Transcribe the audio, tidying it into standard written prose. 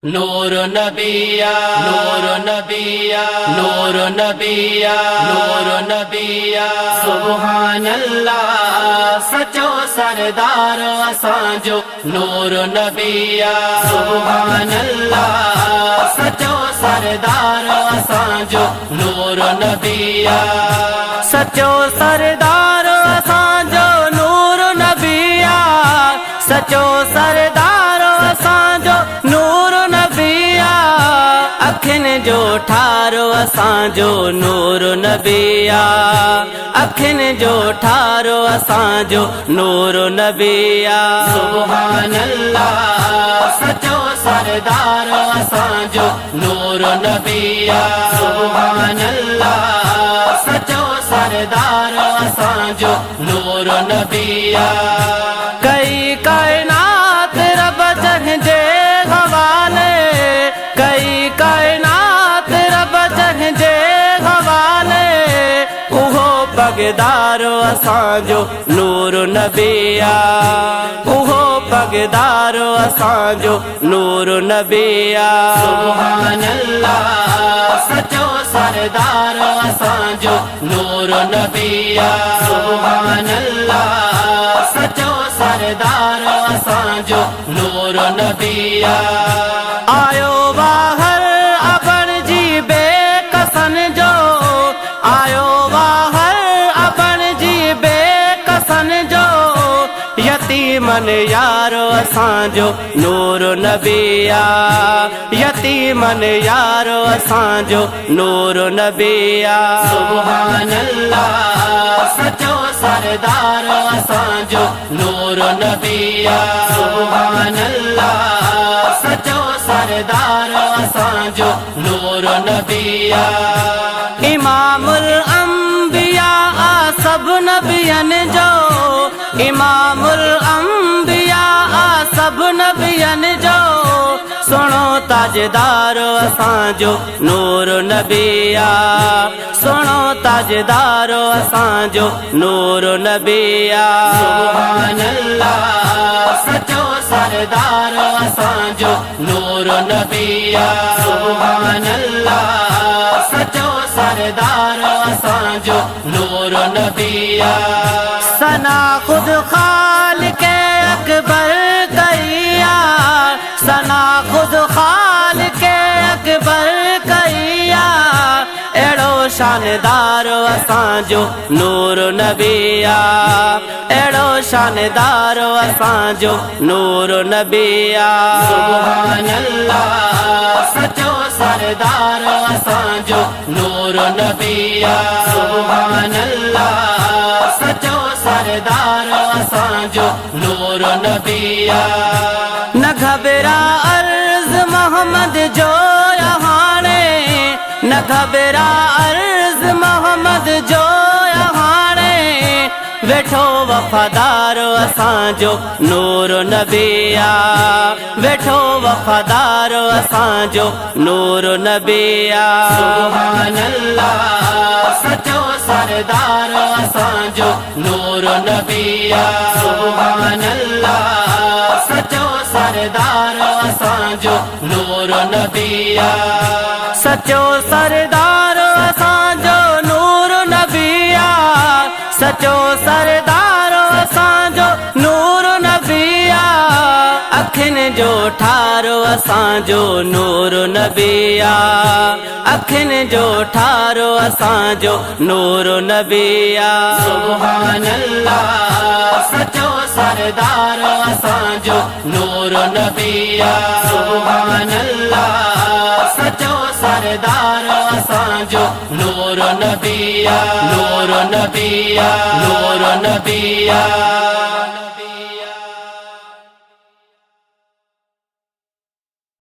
नूर नबिया नूर नबिया नूर नबिया नूर नबिया सुभान अल्लाह सचो सरदार असांजो नूर नबिया सुभान अल्लाह सचो सरदार असांजो नूर नबिया सचो सरदार असांजो नूर नबिया सचो सरदार असांजो नूर नबिया अखिन जो ठारो असांजो नूर नबिया अखिन जो ठारो असांजो नूर नबिया सुभान अल्लाह सचो सरदार असांजो नूर नबिया सुभान अल्लाह सचो सरदार असांजो नूर नबिया कई कायनात रब जंहिंजे हवाले कई कायनात रब जंहिंजे हवाले उहो पगदारो असांजो नूर नबिया उहो पगदारो असांजो नूर नबिया सुभान अल्लाह सचो सरदार असांजो नूर नबिया सुभान अल्लाह सचो सरदार असांजो नूर नबिया आयो बाहर अबन जी बेकसन जो आयो बाहर अबन जी बेकसन जो यतीमन यारो असांजो नूर नबिया यतीमन यारो असांजो नूर नबिया सुभान अल्लाह सचो सरदार असांजो नूर नबिया सुभान अल्लाह सचो सरदार असांजो नूर नबिया इमामुल अंबिया सब नबियन जो इमामुल अंबिया सब नबियन जो सुनो ताजदार असांजो नूर नबिया सुनो ताजदार असांजो नूर नबिया सुभान अल्लाह सचो सरदार असांजो नूर नबिया सुभान अल्लाह सचो सरदार असांजो नूर नबिया सना खुद खालिक़े अकबर कइया सना खुद खालिक़े अकबर कइया एड़ो शानदार असांजो नूर नबिया एड़ो शानदार असांजो नूर नबिया सुभान अल्लाह सचो सरदार असांजो नूर नबिया सुभान अल्लाह सचो सरदार असांजो नूर नबिया न घबरा अर्ज़ मोहम्मद जो हाणे न घबरा अर्ज़ मोहम्मद जो हाणे वेठो वफ़ादार असांजो नूर नबिया वेठो वफ़ादार असांजो नूर नबिया सुभान अल्लाह सचो सरदार असांजो नूर नबिया सुभान अल्लाह सचो सरदार असांजो नूर नबिया सचो सरदार असांजो नूर नबिया सचो सरदार असांजो नूर नबिया अखिन जो ठारो असांजो नूर नबिया अखिन जो ठारो असांजो नूर नबिया सुभान अल्लाह सचो सरदार असांजो नूर नबिया सुभान अल्लाह सचो सरदार असांजो नूर नबिया नूर नबिया नूर नबिया